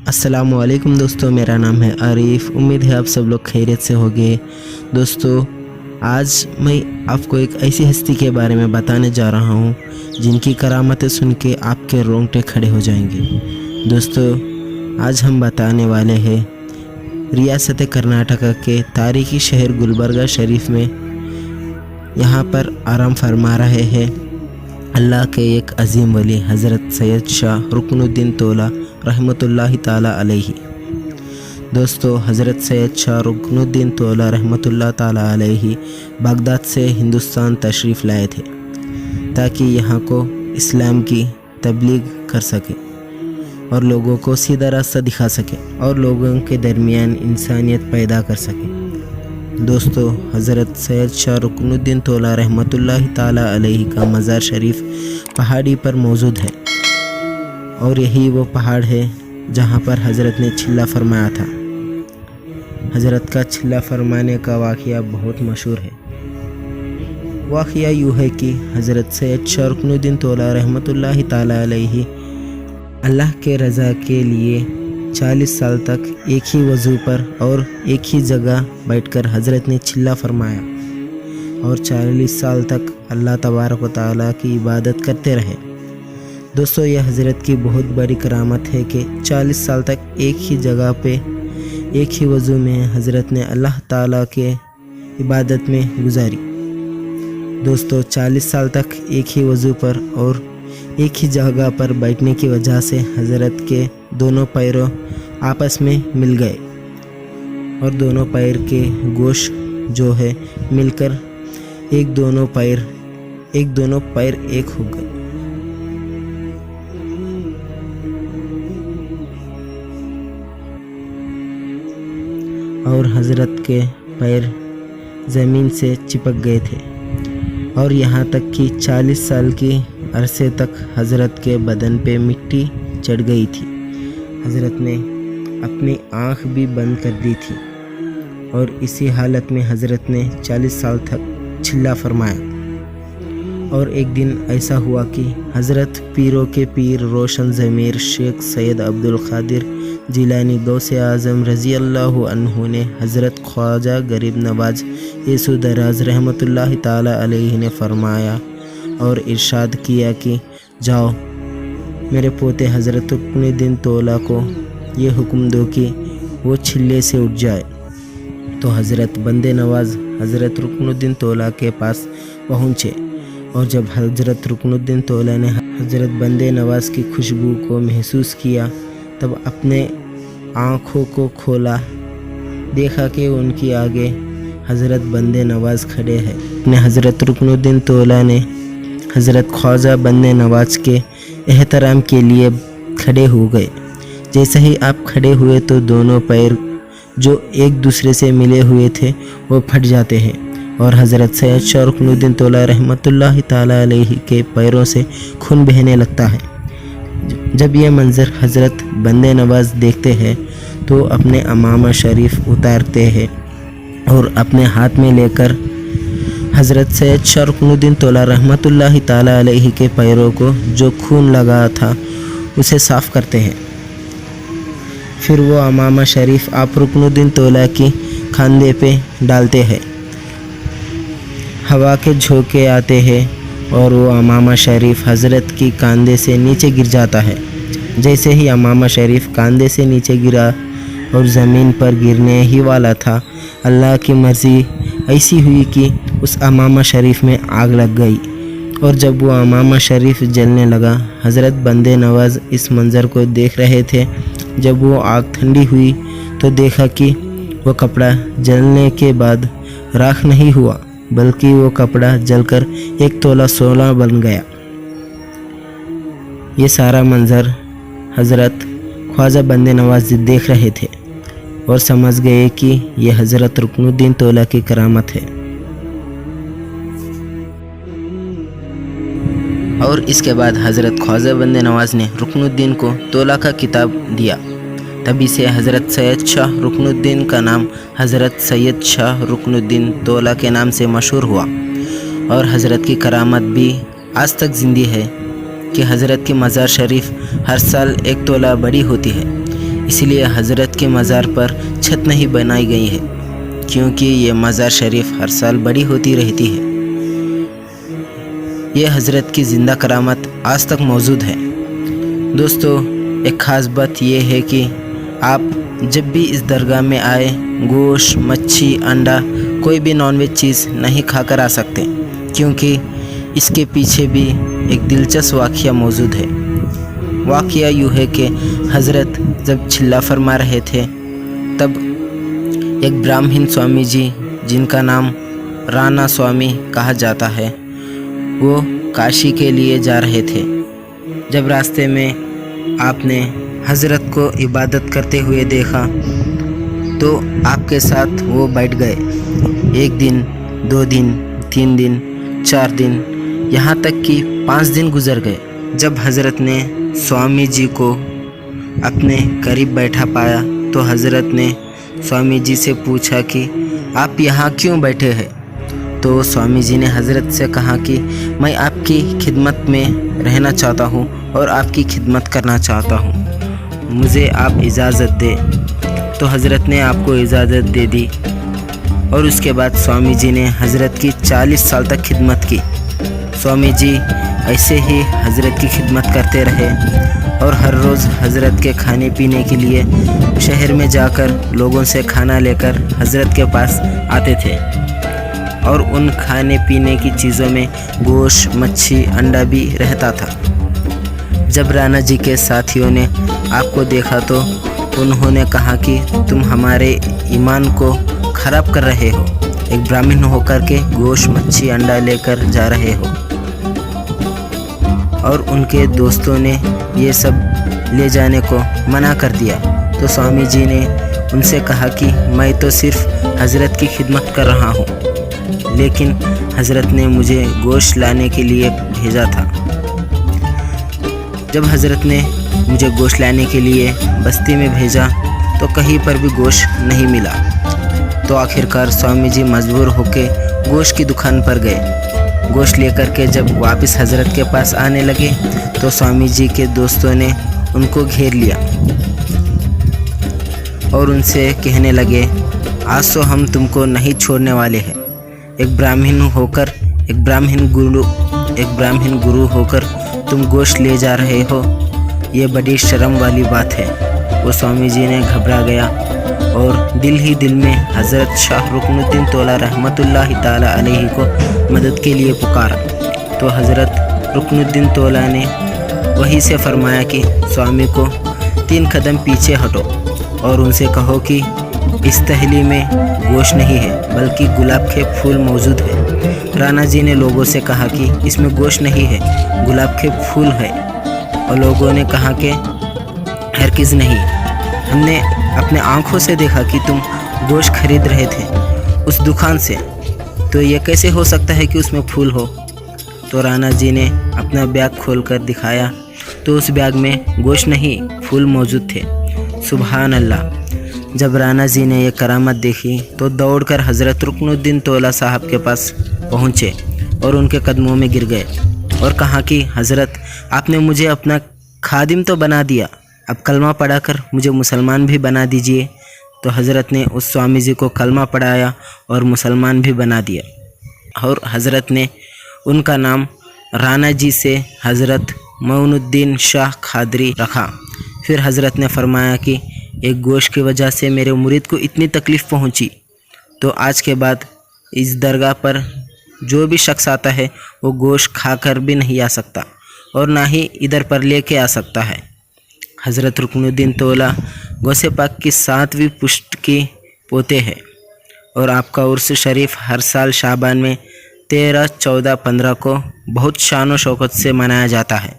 अस्सलामुअलैकुम दोस्तों, मेरा नाम है आरिफ। उम्मीद है आप सब लोग खैरियत से होंगे। दोस्तों, आज मैं आपको एक ऐसी हस्ती के बारे में बताने जा रहा हूँ जिनकी करामतें सुन के आपके रोंगटे खड़े हो जाएंगे। दोस्तों, आज हम बताने वाले हैं रियासत कर्नाटका के तारीखी शहर गुलबर्गा शरीफ में। यहाँ पर आराम फरमा रहे हैं अल्लाह के एक अजीम वली हज़रत सैयद शाह रुकनुद्दीन तौला रहमतुल्लाहि ताला अलैहि। दोस्तों, हज़रत सैयद शाह रुकनुद्दीन तौला रहमतुल्लाह ताला अलैहि बगदाद से हिंदुस्तान तशरीफ़ लाए थे ताकि यहाँ को इस्लाम की तबलीग कर सके और लोगों को सीधा रास्ता दिखा सके और लोगों के दरमियान इंसानियत पैदा कर सके। दोस्तों, हज़रत सैयद शाह रुकनुद्दीन तौला रहमतुल्लाहि ताला अलैहि का मज़ार शरीफ पहाड़ी पर मौजूद है और यही वो पहाड़ है जहाँ पर हज़रत ने छिल्ला फरमाया था। हज़रत का छिल्ला फरमाने का वाक़या बहुत मशहूर है। वाक़या यूँ है कि हज़रत सैयद शाह रुकनुद्दीन तौला रहमतुल्लाहि ताला अलैहि अल्लाह के रज़ा के लिए 40 साल तक एक ही वज़ू पर और एक ही जगह बैठकर हज़रत ने छिल्ला फरमाया और 40 साल तक अल्लाह तबारक व तआला की इबादत करते रहे। दोस्तों, यह हज़रत की बहुत बड़ी करामत है कि 40 साल तक एक ही जगह पे एक ही वज़ू में हज़रत ने अल्लाह ताला के इबादत में गुजारी। दोस्तों, 40 साल तक एक ही वज़ू पर और एक ही जगह पर बैठने की वजह से हज़रत के दोनों पैरों आपस में मिल गए और दोनों पैर के गोश्त जो है मिलकर एक दोनों पैर एक हो गए। और हज़रत के पैर ज़मीन से चिपक गए थे और यहाँ तक कि 40 साल की अरसे तक हज़रत के बदन पे मिट्टी चढ़ गई थी। हज़रत ने अपनी आँख भी बंद कर दी थी और इसी हालत में हज़रत ने 40 साल तक छिल्ला फरमाया। और एक दिन ऐसा हुआ कि हज़रत पीरों के पीर रोशन ज़मीर शेख सैयद अब्दुल क़ादिर जिलानी गौसे आज़म रज़ी अल्लाहु अन्हु ने हज़रत ख्वाजा गरीब नवाज येसु दराज रहमतुल्लाहि ताला अलैहि ने फरमाया और इरशाद किया कि जाओ मेरे पोते हज़रत रुकनुद्दीन तौला को ये हुक्म दो कि वो छिल्ले से उठ जाए। तो हज़रत बंदे नवाज हज़रत रुकनुद्दीन तौला के पास पहुँचे और जब हज़रत रुकनुद्दीन तौला ने हज़रत बंदे नवाज की खुशबू को महसूस किया तब अपने आँखों को खोला, देखा कि उनकी आगे हज़रत बंदे नवाज खड़े हैं। अपने हज़रत रुकनुद्दीन तौला ने हज़रत ख्वाजा बंदे नवाज के एहतराम के लिए खड़े हो गए। जैसे ही आप खड़े हुए तो दोनों पैर जो एक दूसरे से मिले हुए थे वो फट जाते हैं और हज़रत सैयद शाह रुकनुद्दीन तौला रहमतुल्लाहि ताला अलैहि के पैरों से खून बहने लगता है। जब यह मंज़र हज़रत बंदे नवाज देखते हैं तो अपने अमामा शरीफ उतारते हैं और अपने हाथ में लेकर हज़रत सैयद शाह रुकनुद्दीन तौला रहमतुल्लाहि ताला अलैहि के पैरों को जो खून लगा था उसे साफ़ करते हैं। फिर वो अमामा शरीफ आप रुकनुद्दीन तौला की खांदे पे डालते हैं। हवा के झोंके आते हैं और वो अमामा शरीफ हज़रत की कांधे से नीचे गिर जाता है। जैसे ही अमामा शरीफ कांधे से नीचे गिरा और ज़मीन पर गिरने ही वाला था, अल्लाह की मर्ज़ी ऐसी हुई कि उस अमामा शरीफ में आग लग गई और जब वो अमामा शरीफ जलने लगा, हज़रत बंदे नवाज इस मंज़र को देख रहे थे। जब वो आग ठंडी हुई तो देखा कि वो कपड़ा जलने के बाद राख नहीं हुआ बल्कि वो कपड़ा जलकर 1 तोला सोना बन गया। ये सारा मंज़र हज़रत ख्वाजा बंदे नवाज देख रहे थे और समझ गए कि यह हज़रत रुकनुद्दीन तौला की करामत है। और इसके बाद हज़रत ख्वाजा बंदे नवाज ने रुकनुद्दीन को तौला का किताब दिया। तभी से हज़रत सैयद शाह रुकनुद्दीन का नाम हज़रत सैयद शाह रुकनुद्दीन तौला के नाम से मशहूर हुआ। और हज़रत की करामत भी आज तक ज़िंदा है कि हज़रत की मज़ार शरीफ हर साल 1 तोला बड़ी होती है। इसलिए हज़रत के मज़ार पर छत नहीं बनाई गई है, क्योंकि ये मज़ार शरीफ हर साल बड़ी होती रहती है। ये हज़रत की ज़िंदा करामत आज तक मौजूद है। दोस्तों, एक ख़ास बात ये है कि आप जब भी इस दरगाह में आए, गोश्त, मच्छी, अंडा, कोई भी नॉनवेज चीज़ नहीं खाकर आ सकते, क्योंकि इसके पीछे भी एक दिलचस्प वाक़या मौजूद है। वाक़या यूँ है कि हज़रत जब चिल्ला फरमा रहे थे, तब एक ब्राह्मण स्वामी जी, जिनका नाम राणा स्वामी कहा जाता है, वो काशी के लिए जा रहे थे। जब रास्ते में आपने हज़रत को इबादत करते हुए देखा तो आपके साथ वो बैठ गए। 1 दिन, 2 दिन, 3 दिन, 4 दिन, यहाँ तक कि 5 दिन गुजर गए। जब हज़रत ने स्वामी जी को अपने करीब बैठा पाया तो हज़रत ने स्वामी जी से पूछा कि आप यहाँ क्यों बैठे हैं। तो स्वामी जी ने हज़रत से कहा कि मैं आपकी खिदमत में रहना चाहता हूँ और आपकी खिदमत करना चाहता हूँ, मुझे आप इजाज़त दें। तो हज़रत ने आपको इजाज़त दे दी और उसके बाद स्वामी जी ने हज़रत की 40 साल तक खिदमत की। स्वामी जी ऐसे ही हज़रत की खिदमत करते रहे और हर रोज़ हज़रत के खाने पीने के लिए शहर में जाकर लोगों से खाना लेकर हज़रत के पास आते थे, और उन खाने पीने की चीज़ों में गोश्त, मच्छी, अंडा भी रहता था। जब राणा जी के साथियों ने आपको देखा तो उन्होंने कहा कि तुम हमारे ईमान को ख़राब कर रहे हो, एक ब्राह्मण होकर के गोश्त, मच्छी, अंडा लेकर जा रहे हो। और उनके दोस्तों ने ये सब ले जाने को मना कर दिया। तो स्वामी जी ने उनसे कहा कि मैं तो सिर्फ हज़रत की खिदमत कर रहा हूँ, लेकिन हज़रत ने मुझे गोश्त लाने के लिए भेजा था। जब हज़रत ने मुझे गोश्त लाने के लिए बस्ती में भेजा तो कहीं पर भी गोश्त नहीं मिला। तो आखिरकार स्वामी जी मजबूर होकर गोश्त की दुकान पर गए। गोश्त लेकर के जब वापस हज़रत के पास आने लगे तो स्वामी जी के दोस्तों ने उनको घेर लिया और उनसे कहने लगे, आज तो हम तुमको नहीं छोड़ने वाले हैं। एक ब्राह्मण गुरु होकर तुम गोश्त ले जा रहे हो, ये बड़ी शर्म वाली बात है। वो स्वामी जी ने घबरा गया और दिल ही दिल में हज़रत शाह रुकनुद्दीन तौला रहमतुल्लाहि ताला अलैहि को मदद के लिए पुकारा। तो हज़रत रुकनुद्दीन तौला ने वहीं से फरमाया कि स्वामी को 3 कदम पीछे हटो और उनसे कहो कि इस तहली में गोश्त नहीं है, बल्कि गुलाब के फूल मौजूद है। राणा जी ने लोगों से कहा कि इसमें गोश्त नहीं है, गुलाब के फूल है, और लोगों ने कहा कि हरगिज़ नहीं, हमने अपने आँखों से देखा कि तुम गोश्त खरीद रहे थे उस दुकान से, तो ये कैसे हो सकता है कि उसमें फूल हो। तो राणा जी ने अपना बैग खोलकर दिखाया तो उस बैग में गोश्त नहीं, फूल मौजूद थे। सुभान अल्लाह। जब राणा जी ने यह करामत देखी तो दौड़कर हज़रत रुकनुद्दीन तौला साहब के पास पहुँचे और उनके कदमों में गिर गए और कहा कि हज़रत, आपने मुझे अपना खादिम तो बना दिया, अब कलमा पढ़ाकर मुझे मुसलमान भी बना दीजिए। तो हज़रत ने उस स्वामी जी को कलमा पढ़ाया और मुसलमान भी बना दिया, और हज़रत ने उनका नाम राणा जी से हज़रत मोइनुद्दीन शाह कादरी रखा। फिर हज़रत ने फरमाया कि एक गोश्त की वजह से मेरे मुरीद को इतनी तकलीफ़ पहुंची, तो आज के बाद इस दरगाह पर जो भी शख्स आता है वो गोश्त खाकर भी नहीं आ सकता और ना ही इधर पर लेके आ सकता है। हज़रत रुकनुद्दीन तौला गौसे पाक की 7वीं पुश्त के पोते हैं और आपका उर्स शरीफ हर साल शाबान में 13, 14, 15 को बहुत शान व शौकत से मनाया जाता है।